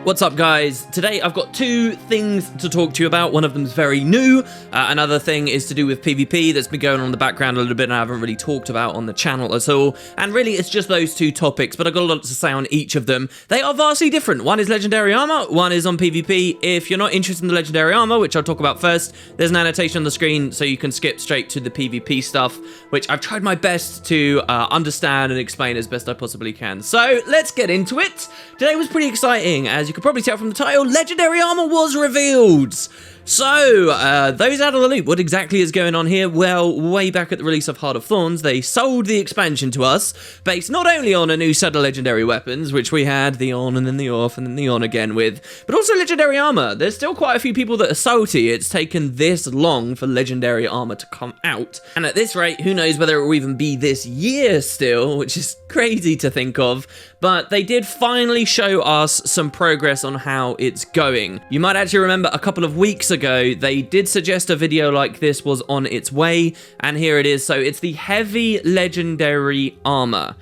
What's up, guys? Today I've got two things to talk to you about. One of them is very new. Another thing is to do with PvP that's been going on in the background a little bit and I haven't really talked about on the channel at all. And really, it's just those two topics, but I've got a lot to say on each of them. They are vastly different. One is Legendary Armour, one is on PvP. If you're not interested in the Legendary Armour, which I'll talk about first, there's an annotation on the screen so you can skip straight to the PvP stuff, which I've tried my best to understand and explain as best I possibly can. So let's get into it. Today was pretty exciting. As you could probably tell from the title, Legendary Armour was revealed. So, those out of the loop, what exactly is going on here? Well, way back at the release of Heart of Thorns, they sold the expansion to us, based not only on a new set of legendary weapons, which we had the on and then the off and then the on again with, but also Legendary Armour. There's still quite a few people that are salty it's taken this long for Legendary Armour to come out. And at this rate, who knows whether it will even be this year still, which is crazy to think of. But they did finally show us some progress on how it's going. You might actually remember a couple of weeks ago, they did suggest a video like this was on its way, and here it is. So it's the heavy legendary armor.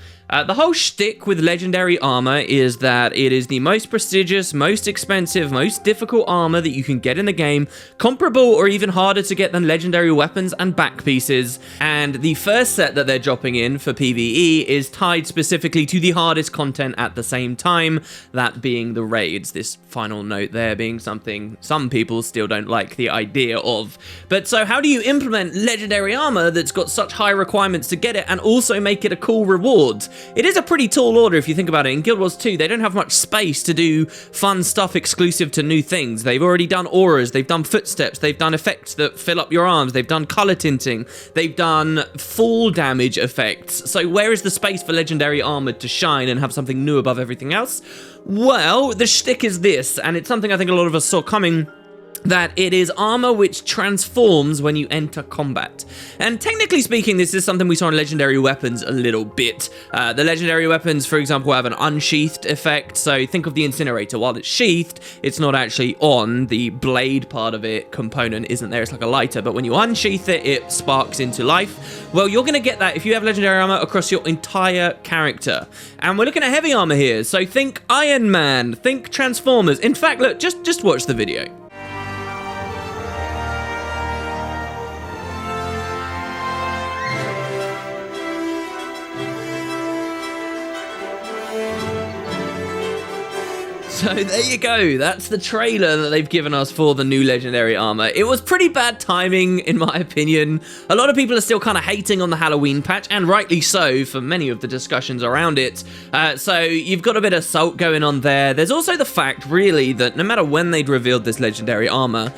The whole shtick with Legendary Armour is that it is the most prestigious, most expensive, most difficult armor that you can get in the game, comparable or even harder to get than legendary weapons and back pieces, and the first set that they're dropping in for PvE is tied specifically to the hardest content at the same time, that being the raids. This final note there being something some people still don't like the idea of. But so how do you implement Legendary Armour that's got such high requirements to get it and also make it a cool reward? It is a pretty tall order if you think about it. In Guild Wars 2, they don't have much space to do fun stuff exclusive to new things. They've already done auras, they've done footsteps, they've done effects that fill up your arms, they've done color tinting, they've done fall damage effects. So where is the space for Legendary Armour to shine and have something new above everything else? Well, the shtick is this, and it's something I think a lot of us saw coming, that it is armor which transforms when you enter combat. And technically speaking, this is something we saw in legendary weapons a little bit. The legendary weapons, for example, have an unsheathed effect. So think of the incinerator. While it's sheathed, it's not actually on. The blade part of it component isn't there. It's like a lighter. But when you unsheath it, it sparks into life. Well, you're going to get that if you have legendary armor across your entire character. And we're looking at heavy armor here. So think Iron Man, think Transformers. In fact, look, just watch the video. So there you go, that's the trailer that they've given us for the new Legendary Armour. It was pretty bad timing, in my opinion. A lot of people are still kind of hating on the Halloween patch, and rightly so for many of the discussions around it. So you've got a bit of salt going on there. There's also the fact, really, that no matter when they'd revealed this Legendary Armour,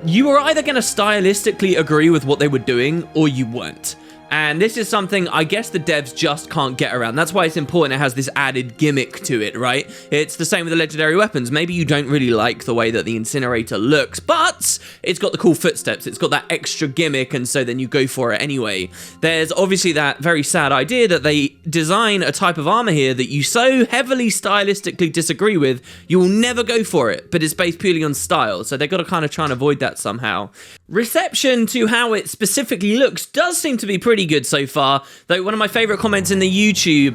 you were either going to stylistically agree with what they were doing, or you weren't. And this is something I guess the devs just can't get around. That's why it's important it has this added gimmick to it, right? It's the same with the legendary weapons. Maybe you don't really like the way that the incinerator looks, but it's got the cool footsteps. It's got that extra gimmick, and so then you go for it anyway. There's obviously that very sad idea that they design a type of armor here that you so heavily stylistically disagree with, you will never go for it, but it's based purely on style. So they've got to kind of try and avoid that somehow. Reception to how it specifically looks does seem to be pretty good so far, though one of my favorite comments in the YouTube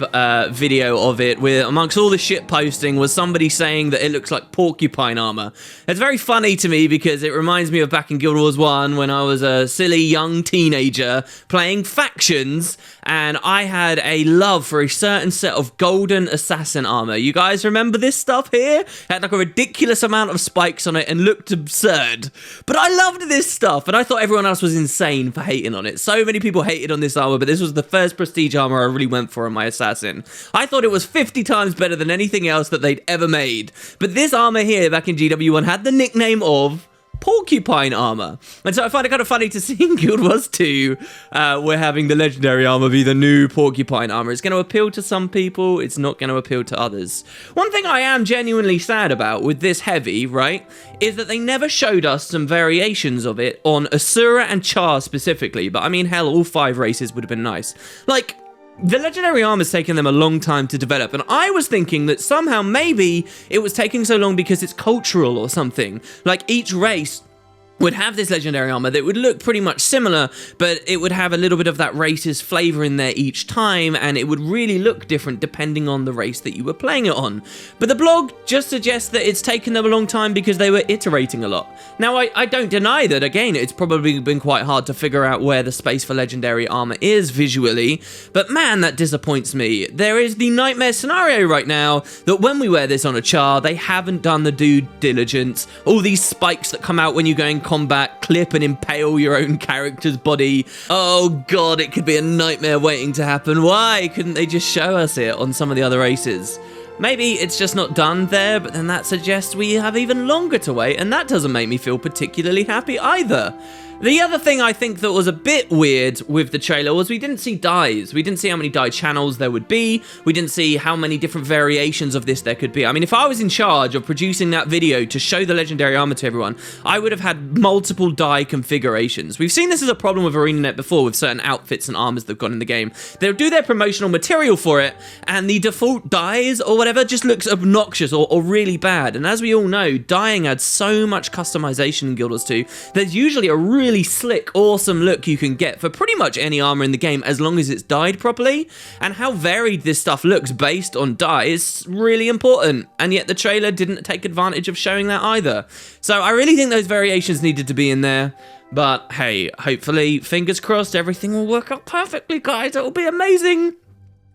video of it, with amongst all the shit posting, was somebody saying that it looks like porcupine armor. It's very funny to me because it reminds me of back in Guild Wars 1 when I was a silly young teenager playing factions, and I had a love for a certain set of golden assassin armor. You guys remember this stuff here? It had like a ridiculous amount of spikes on it and looked absurd, but I loved this stuff, and I thought everyone else was insane for hating on it. So many people hated on this armor, but this was the first prestige armor I really went for on my assassin. I thought it was 50 times better than anything else that they'd ever made. But this armor here back in GW1 had the nickname of porcupine armor. And so I find it kind of funny to see in Guild Wars 2 we're having the legendary armor be the new porcupine armor. It's going to appeal to some people, it's not going to appeal to others. One thing I am genuinely sad about with this heavy, right, is that they never showed us some variations of it on Asura and Char specifically, but I mean, hell, all 5 races would have been nice. Like, the legendary armor's taken them a long time to develop, and I was thinking that somehow maybe it was taking so long because it's cultural or something. Like, each race would have this legendary armor that would look pretty much similar, but it would have a little bit of that racist flavor in there each time, and it would really look different depending on the race that you were playing it on. But the blog just suggests that it's taken them a long time because they were iterating a lot. Now, I don't deny that, again, it's probably been quite hard to figure out where the space for legendary armor is visually, but man, that disappoints me. There is the nightmare scenario right now that when we wear this on a char, they haven't done the due diligence. All these spikes that come out when you go in combat, clip and impale your own character's body. Oh god, it could be a nightmare waiting to happen. Why couldn't they just show us it on some of the other races? Maybe it's just not done there, but then that suggests we have even longer to wait, and that doesn't make me feel particularly happy either. The other thing I think that was a bit weird with the trailer was we didn't see dyes. We didn't see how many dye channels there would be. We didn't see how many different variations of this there could be. I mean, if I was in charge of producing that video to show the legendary armor to everyone, I would have had multiple dye configurations. We've seen this as a problem with ArenaNet before with certain outfits and armors that have gone in the game. They'll do their promotional material for it, and the default dyes or whatever just looks obnoxious or really bad. And as we all know, dyeing adds so much customization in Guild Wars 2. There's usually a really slick, awesome look you can get for pretty much any armor in the game as long as it's dyed properly. And how varied this stuff looks based on dye is really important. And yet the trailer didn't take advantage of showing that either. So I really think those variations needed to be in there. But hey, hopefully, fingers crossed, everything will work out perfectly, guys. It'll be amazing.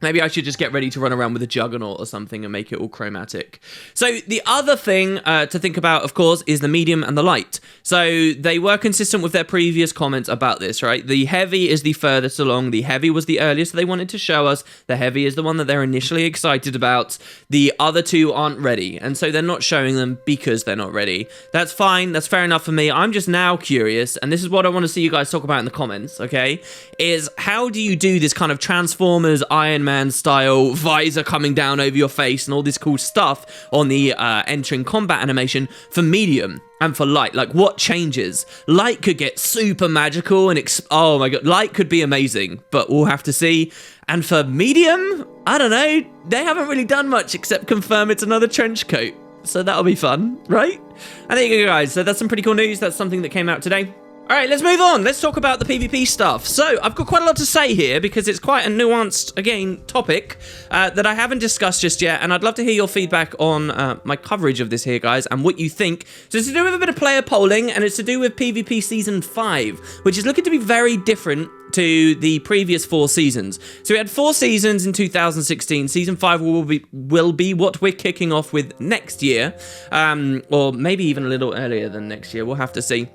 Maybe I should just get ready to run around with a juggernaut or something and make it all chromatic. So the other thing to think about, of course, is the medium and the light. So they were consistent with their previous comments about this, right? The heavy is the furthest along. The heavy was the earliest they wanted to show us. The heavy is the one that they're initially excited about. The other two aren't ready, and so they're not showing them because they're not ready. That's fine. That's fair enough for me. I'm just now curious, and this is what I want to see you guys talk about in the comments, okay? Is how do you do this kind of Transformers Iron Man style visor coming down over your face and all this cool stuff on the entering combat animation for medium and for light? Like, what changes? Light could get super magical and oh my god, light could be amazing, but we'll have to see. And for medium, I don't know, they haven't really done much except confirm it's another trench coat, so that'll be fun, right? And there you go, guys. So that's some pretty cool news. That's something that came out today. All right, let's move on. Let's talk about the PvP stuff. So I've got quite a lot to say here because it's quite a nuanced, again, topic that I haven't discussed just yet. And I'd love to hear your feedback on my coverage of this here, guys, and what you think. So it's to do with a bit of player polling, and it's to do with PvP Season 5, which is looking to be very different to the previous 4 seasons. So we had 4 seasons in 2016. Season 5 will be what we're kicking off with next year, or maybe even a little earlier than next year. We'll have to see.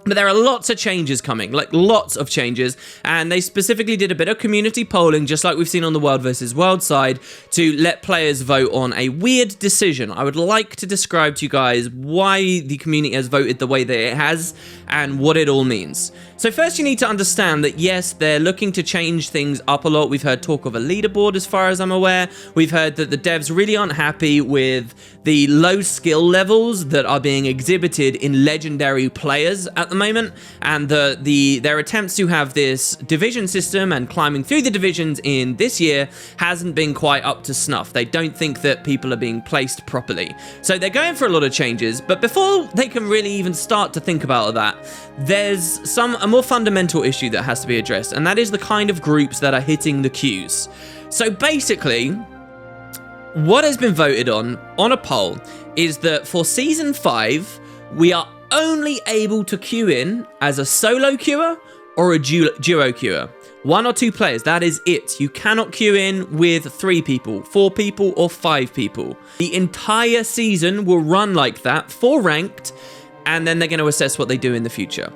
But there are lots of changes coming, like lots of changes, and they specifically did a bit of community polling, just like we've seen on the World vs. World side, to let players vote on a weird decision. I would like to describe to you guys why the community has voted the way that it has, and what it all means. So first you need to understand that yes, they're looking to change things up a lot. We've heard talk of a leaderboard as far as I'm aware. We've heard that the devs really aren't happy with the low skill levels that are being exhibited in legendary players at the moment, and their attempts to have this division system and climbing through the divisions in this year hasn't been quite up to snuff. They don't think that people are being placed properly. So they're going for a lot of changes, but before they can really even start to think about that, there's a more fundamental issue that has to be addressed, and that is the kind of groups that are hitting the queues. So basically, what has been voted on a poll is that for Season 5, we are only able to queue in as a solo queuer or a duo queuer. 1 or 2 players, that is it. You cannot queue in with 3 people, 4 people, or 5 people. The entire season will run like that for ranked, and then they're going to assess what they do in the future.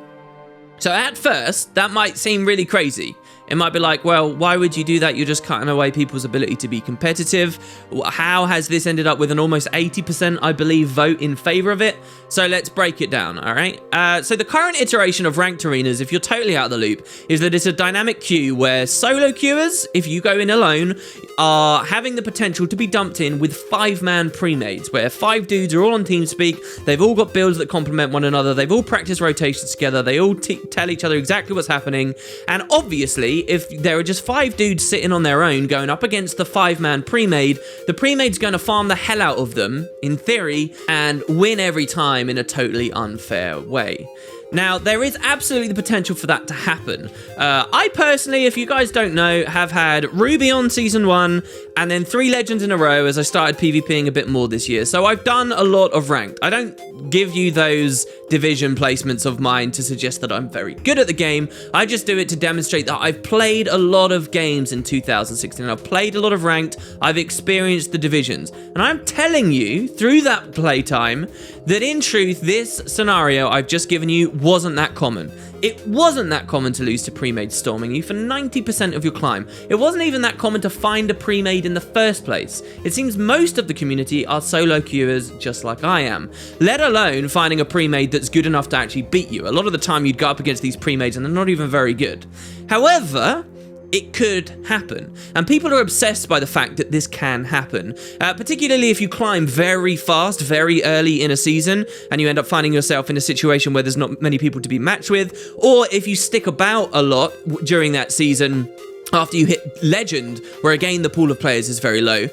So at first, that might seem really crazy. It might be like, well, why would you do that? You're just cutting away people's ability to be competitive. How has this ended up with an almost 80%, I believe, vote in favor of it? So let's break it down, all right? So the current iteration of ranked arenas, if you're totally out of the loop, is that it's a dynamic queue where solo queuers, if you go in alone, are having the potential to be dumped in with 5-man pre-mades, where 5 dudes are all on TeamSpeak, they've all got builds that complement one another, they've all practiced rotations together, they all tell each other exactly what's happening, and obviously, if there are just 5 dudes sitting on their own going up against the 5-man pre-made, the pre-made's going to farm the hell out of them, in theory, and win every time in a totally unfair way. Now, there is absolutely the potential for that to happen. I personally, if you guys don't know, have had Ruby on Season 1 and then 3 Legends in a row as I started PvPing a bit more this year. So I've done a lot of ranked. I don't give you those division placements of mine to suggest that I'm very good at the game. I just do it to demonstrate that I've played a lot of games in 2016. I've played a lot of ranked. I've experienced the divisions. And I'm telling you, through that playtime, that in truth, this scenario I've just given you wasn't that common. It wasn't that common to lose to pre-made storming you for 90% of your climb. It wasn't even that common to find a pre-made in the first place. It seems most of the community are solo queuers just like I am, let alone finding a pre-made that's good enough to actually beat you. A lot of the time you'd go up against these pre-mades and they're not even very good. However, it could happen, and people are obsessed by the fact that this can happen, particularly if you climb very fast, very early in a season, and you end up finding yourself in a situation where there's not many people to be matched with, or if you stick about a lot during that season after you hit Legend, where again the pool of players is very low.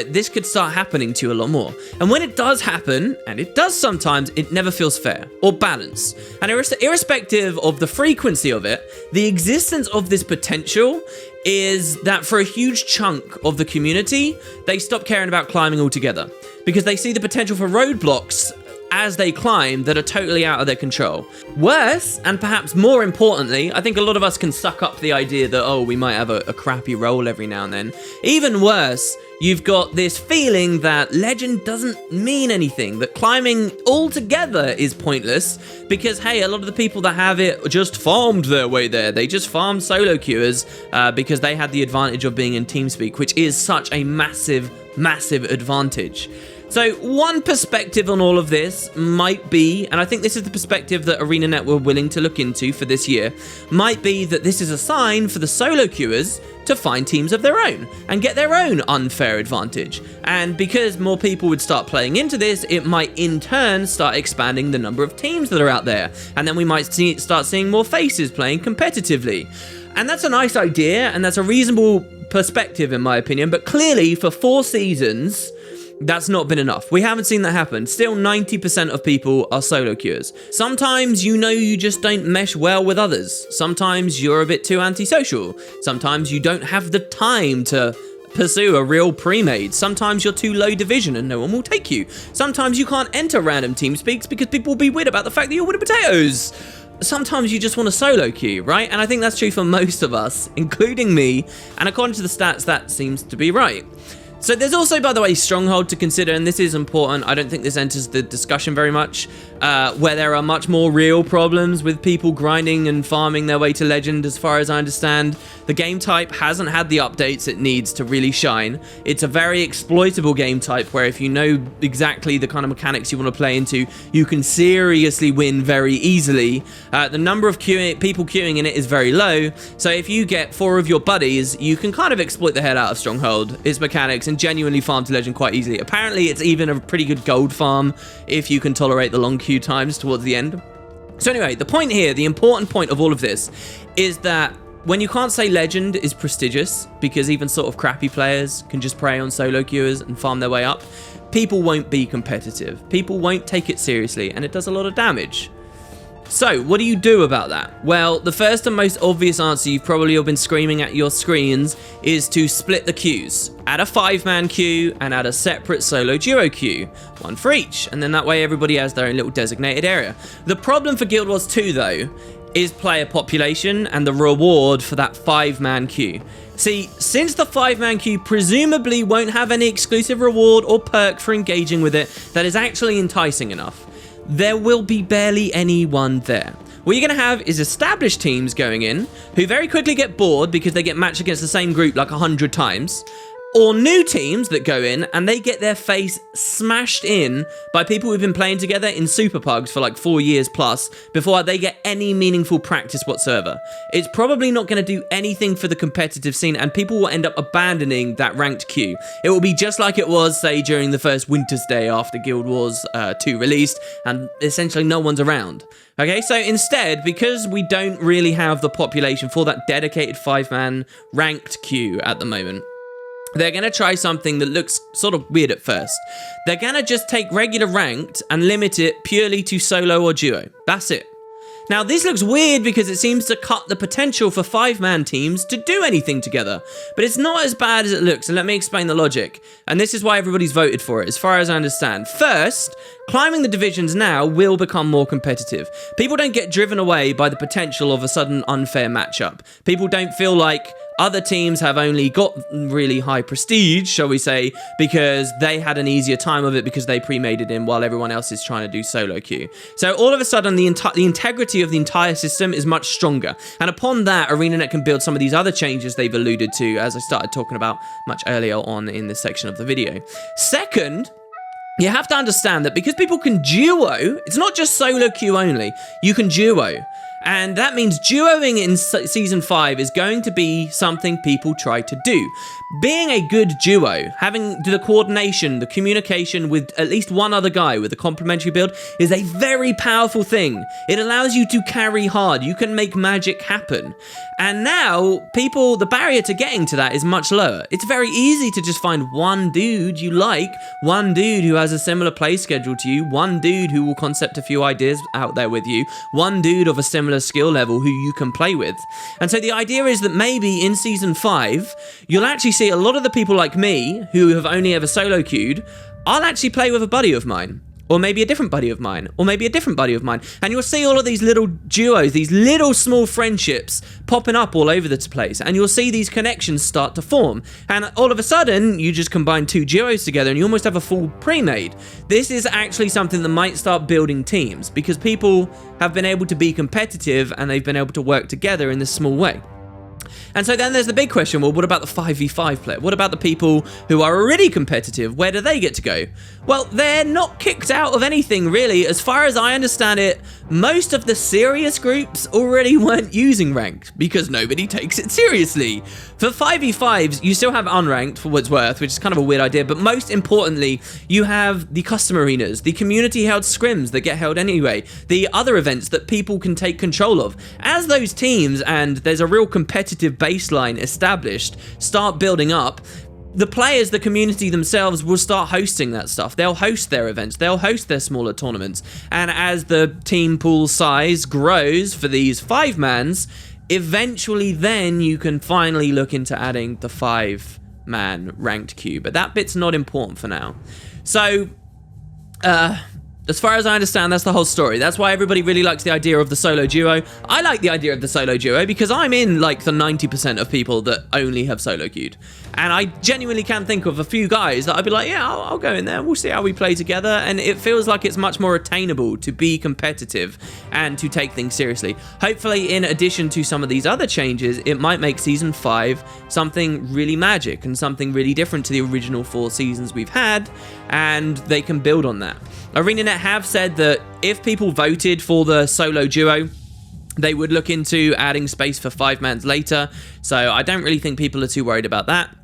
This could start happening to you a lot more. And when it does happen, and it does sometimes, it never feels fair or balanced. And irrespective of the frequency of it, the existence of this potential is that for a huge chunk of the community, they stop caring about climbing altogether because they see the potential for roadblocks as they climb that are totally out of their control. Worse, and perhaps more importantly, I think a lot of us can suck up the idea that, oh, we might have a crappy roll every now and then. Even worse, you've got this feeling that Legend doesn't mean anything, that climbing altogether is pointless, because, hey, a lot of the people that have it just farmed their way there. They just farmed solo queuers because they had the advantage of being in TeamSpeak, which is such a massive, massive advantage. So one perspective on all of this might be, and I think this is the perspective that ArenaNet were willing to look into for this year, might be that this is a sign for the solo queuers to find teams of their own and get their own unfair advantage. And because more people would start playing into this, it might in turn start expanding the number of teams that are out there. And then we might start seeing more faces playing competitively. And that's a nice idea, and that's a reasonable perspective in my opinion, but clearly for 4 seasons, that's not been enough. We haven't seen that happen. Still 90% of people are solo queuers. Sometimes you know you just don't mesh well with others. Sometimes you're a bit too antisocial. Sometimes you don't have the time to pursue a real pre-made. Sometimes you're too low division and no one will take you. Sometimes you can't enter random TeamSpeaks because people will be weird about the fact that you're WoodenPotatoes. Sometimes you just want a solo queue, right? And I think that's true for most of us, including me. And according to the stats, that seems to be right. So there's also, by the way, Stronghold to consider, and this is important. I don't think this enters the discussion very much, where there are much more real problems with people grinding and farming their way to Legend, as far as I understand. The game type hasn't had the updates it needs to really shine. It's a very exploitable game type, where if you know exactly the kind of mechanics you want to play into, you can seriously win very easily. The number of people queuing in it is very low, so if you get 4 of your buddies, you can kind of exploit the hell out of Stronghold, its mechanics, and genuinely farm to Legend quite easily. Apparently, it's even a pretty good gold farm if you can tolerate the long queue times towards the end. So anyway, the point here, the important point of all of this, is that when you can't say Legend is prestigious, because even sort of crappy players can just prey on solo queuers and farm their way up, people won't be competitive. People won't take it seriously, and it does a lot of damage. So, what do you do about that? Well, the first and most obvious answer you've probably all been screaming at your screens is to split the queues. Add a 5-man queue and add a separate solo duo queue. 1 for each, and then that way everybody has their own little designated area. The problem for Guild Wars 2, though, is player population and the reward for that 5-man queue. See, since the 5-man queue presumably won't have any exclusive reward or perk for engaging with it that is actually enticing enough, there will be barely anyone there. What you're going to have is established teams going in who very quickly get bored because they get matched against the same group like 100 times, or new teams that go in and they get their face smashed in by people who've been playing together in Super Pugs for like 4 years plus before they get any meaningful practice whatsoever. It's probably not going to do anything for the competitive scene, and people will end up abandoning that ranked queue. It will be just like it was, say, during the first Winter's Day after Guild Wars 2 released, and essentially no one's around. Okay, so instead, because we don't really have the population for that dedicated 5-man ranked queue at the moment, they're going to try something that looks sort of weird at first. They're going to just take regular ranked and limit it purely to solo or duo. That's it. Now, this looks weird because it seems to cut the potential for 5-man teams to do anything together, but it's not as bad as it looks, and let me explain the logic. And this is why everybody's voted for it, as far as I understand. First, climbing the divisions now will become more competitive. People don't get driven away by the potential of a sudden unfair matchup. People don't feel like other teams have only got really high prestige, shall we say, because they had an easier time of it because they pre-made it in while everyone else is trying to do solo queue. So all of a sudden, the integrity of the entire system is much stronger. And upon that, ArenaNet can build some of these other changes they've alluded to, as I started talking about much earlier on in this section of the video. Second, you have to understand that because people can duo, it's not just solo queue only, you can duo. And that means duoing in Season 5 is going to be something people try to do. Being a good duo, having the coordination, the communication with at least one other guy with a complementary build is a very powerful thing. It allows you to carry hard. You can make magic happen. And now, the barrier to getting to that is much lower. It's very easy to just find one dude you like, one dude who has a similar play schedule to you, one dude who will concept a few ideas out there with you, one dude of a similar skill level who you can play with. And so the idea is that maybe in Season 5, you'll actually see a lot of the people like me who have only ever solo queued, I'll actually play with a buddy of mine. Or maybe a different buddy of mine, or maybe a different buddy of mine. And you'll see all of these little duos, these little small friendships popping up all over the place. And you'll see these connections start to form. And all of a sudden, you just combine 2 duos together and you almost have a full pre-made. This is actually something that might start building teams because people have been able to be competitive and they've been able to work together in this small way. And so then there's the big question, well, what about the 5v5 player? What about the people who are already competitive? Where do they get to go? Well, they're not kicked out of anything, really. As far as I understand it, most of the serious groups already weren't using ranked because nobody takes it seriously. For 5v5s, you still have unranked for what it's worth, which is kind of a weird idea, but most importantly, you have the custom arenas, the community-held scrims that get held anyway, the other events that people can take control of. As those teams, and there's a real competitive baseline established, start building up, the players, the community themselves will start hosting that stuff. They'll host their events, they'll host their smaller tournaments, and as the team pool size grows for these 5-mans, eventually then you can finally look into adding the 5-man ranked queue, but that bit's not important for now. So, as far as I understand, that's the whole story. That's why everybody really likes the idea of the solo duo. I like the idea of the solo duo because I'm in like the 90% of people that only have solo queued. And I genuinely can think of a few guys that I'd be like, yeah, I'll go in there. We'll see how we play together. And it feels like it's much more attainable to be competitive and to take things seriously. Hopefully, in addition to some of these other changes, it might make Season 5 something really magic and something really different to the original 4 seasons we've had. And they can build on that. ArenaNet have said that if people voted for the solo duo, they would look into adding space for 5-mans later. So I don't really think people are too worried about that.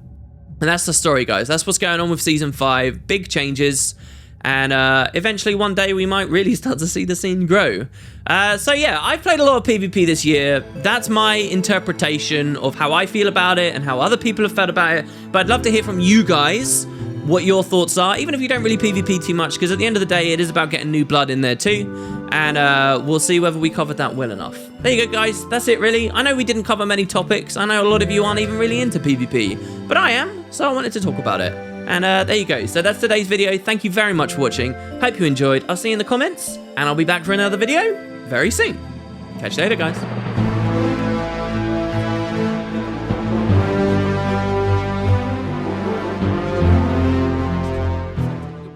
And that's the story, guys. That's what's going on with Season 5. Big changes. And eventually one day we might really start to see the scene grow. So yeah, I've played a lot of PvP this year. That's my interpretation of how I feel about it and how other people have felt about it. But I'd love to hear from you guys what your thoughts are, even if you don't really PvP too much, because at the end of the day, it is about getting new blood in there too, and we'll see whether we covered that well enough. There you go, guys. That's it, really. I know we didn't cover many topics. I know a lot of you aren't even really into PvP, but I am, so I wanted to talk about it. And there you go. So that's today's video. Thank you very much for watching. Hope you enjoyed. I'll see you in the comments, and I'll be back for another video very soon. Catch you later, guys.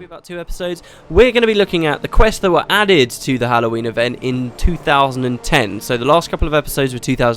About 2 episodes, we're going to be looking at the quests that were added to the Halloween event in 2010. So the last couple of episodes were 2010.